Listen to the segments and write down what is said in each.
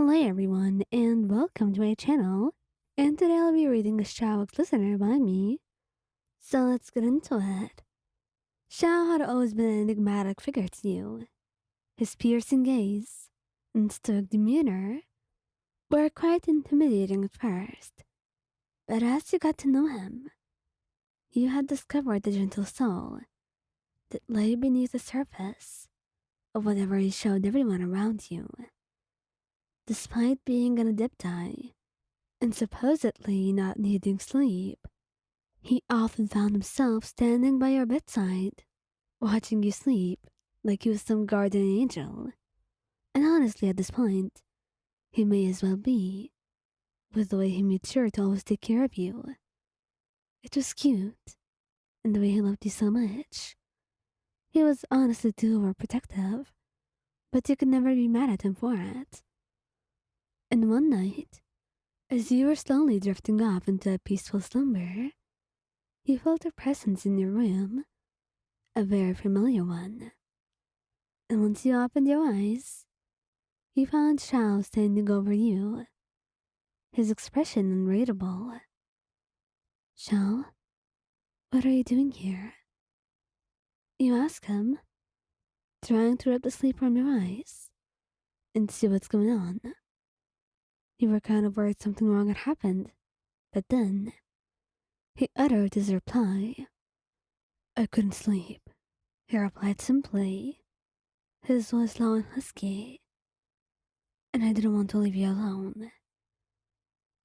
Hello everyone and welcome to my channel. And today I'll be reading a Xiao listener by me. So let's get into it. Xiao had always been an enigmatic figure to you. His piercing gaze and stoic demeanor were quite intimidating at first. But as you got to know him, you had discovered the gentle soul that lay beneath the surface of whatever he showed everyone around you. Despite being an adepti and supposedly not needing sleep, he often found himself standing by your bedside, watching you sleep like he was some guardian angel. And honestly, at this point, he may as well be, with the way he made sure to always take care of you. It was cute, and the way he loved you so much. He was honestly too overprotective, but you could never be mad at him for it. And one night, as you were slowly drifting off into a peaceful slumber, you felt a presence in your room, a very familiar one. And once you opened your eyes, you found Xiao standing over you, his expression unreadable. Xiao, what are you doing here? You ask him, trying to rip the sleep from your eyes and see what's going on. You were kind of worried something wrong had happened, but then he uttered his reply. I couldn't sleep, he replied simply, his voice low and husky, and I didn't want to leave you alone.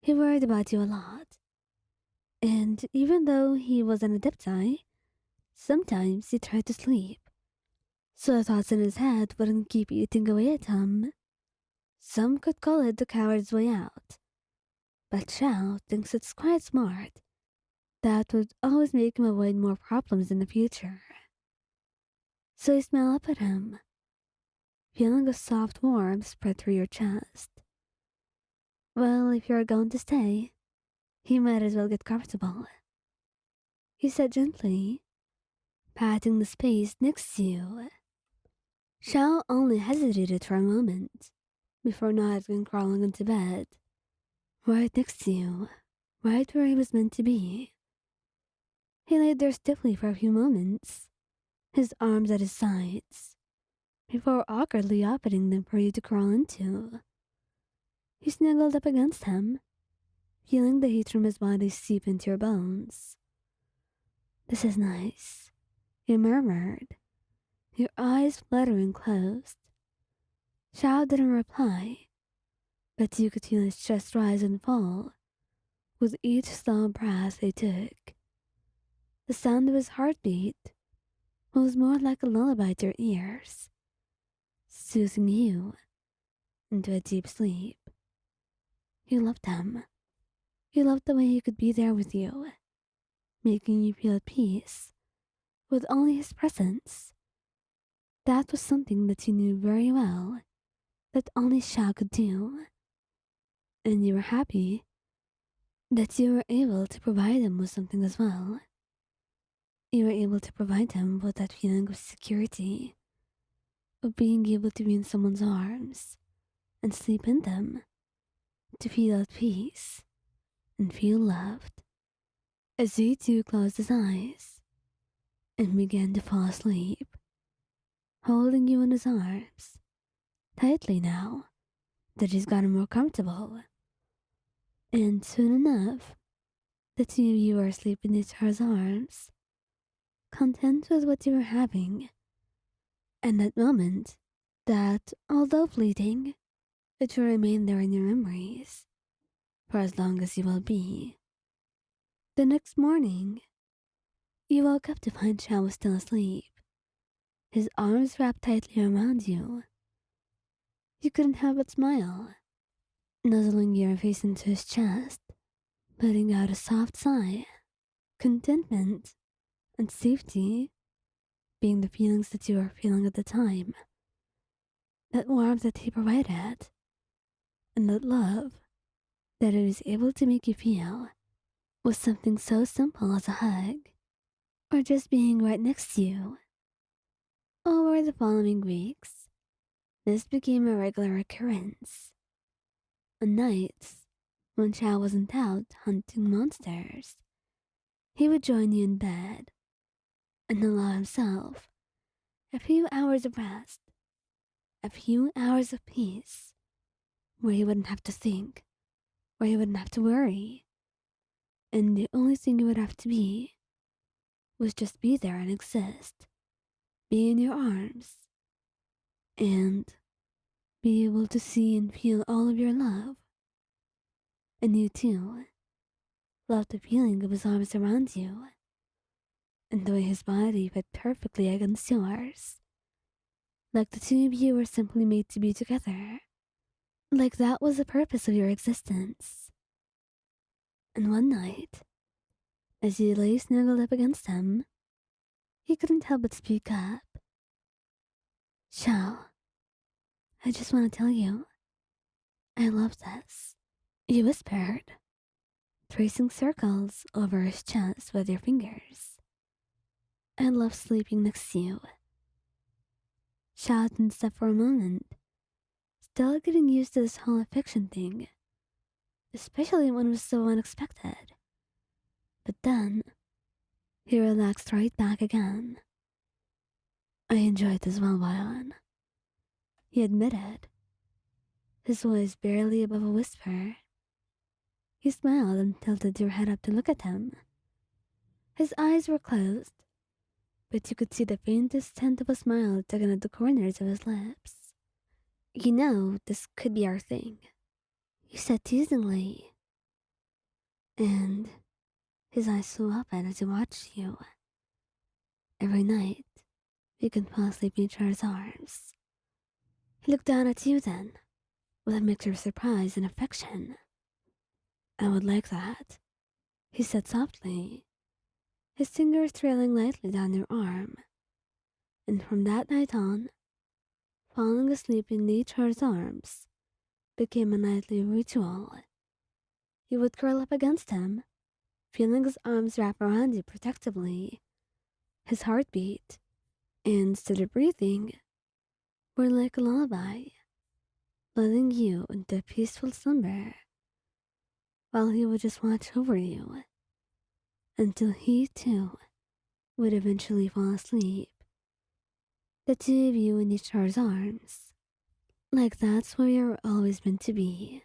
He worried about you a lot, and even though he was an adepti, sometimes he tried to sleep, so the thoughts in his head wouldn't keep eating away at him. Some could call it the coward's way out, but Xiao thinks it's quite smart. That would always make him avoid more problems in the future. So you smile up at him, feeling a soft warmth spread through your chest. Well, if you're going to stay, you might as well get comfortable, he said gently, patting the space next to you. Xiao only hesitated for a moment before nodding and crawling into bed, right next to you, right where he was meant to be. He lay there stiffly for a few moments, his arms at his sides, before awkwardly opening them for you to crawl into. You snuggled up against him, feeling the heat from his body seep into your bones. This is nice, he murmured, your eyes fluttering closed. Xiao didn't reply, but you could feel his chest rise and fall with each slow breath they took. The sound of his heartbeat was more like a lullaby to your ears, soothing you into a deep sleep. You loved him. You loved the way he could be there with you, making you feel at peace with only his presence. That was something that you knew very well, that only Xiao could do. And you were happy that you were able to provide him with something as well. You were able to provide him with that feeling of security, of being able to be in someone's arms and sleep in them, to feel at peace and feel loved. As he too closed his eyes and began to fall asleep, holding you in his arms, tightly now that he's gotten more comfortable. And soon enough, the two of you are asleep in each other's arms, content with what you were having. And that moment, that, although fleeting, it will remain there in your memories for as long as you will be. The next morning, you woke up to find Xiao was still asleep, his arms wrapped tightly around you. You couldn't help but smile, nuzzling your face into his chest, letting out a soft sigh. Contentment and safety being the feelings that you were feeling at the time. That warmth that he provided, and that love that it was able to make you feel was something so simple as a hug, or just being right next to you. Over the following weeks, this became a regular occurrence. On nights, when Xiao wasn't out hunting monsters, he would join you in bed and allow himself a few hours of rest, a few hours of peace, where he wouldn't have to think, where he wouldn't have to worry, and the only thing he would have to be was just be there and exist, be in your arms, and be able to see and feel all of your love. And you too loved the feeling of his arms around you, and the way his body fit perfectly against yours. Like the two of you were simply made to be together. Like that was the purpose of your existence. And one night, as you lay snuggled up against him, he couldn't help but speak up. Xiao, I just want to tell you, I love this. You whispered, tracing circles over his chest with your fingers. I love sleeping next to you. Xiao didn't stop for a moment, still getting used to this whole affection thing, especially when it was so unexpected. But then, he relaxed right back again. I enjoyed this while on, he admitted, his voice barely above a whisper. He smiled and tilted your head up to look at him. His eyes were closed, but you could see the faintest hint of a smile tugging at the corners of his lips. You know, this could be our thing, he said teasingly, and his eyes flew open as he watched you. Every night, you can fall asleep in each other's arms. He looked down at you then, with a mixture of surprise and affection. I would like that, he said softly, his fingers trailing lightly down your arm. And from that night on, falling asleep in each other's arms became a nightly ritual. You would curl up against him, feeling his arms wrap around you protectively. His heartbeat and steady breathing were like a lullaby, lulling you into a peaceful slumber, while he would just watch over you until he too would eventually fall asleep. The two of you in each other's arms, like that's where you're always meant to be.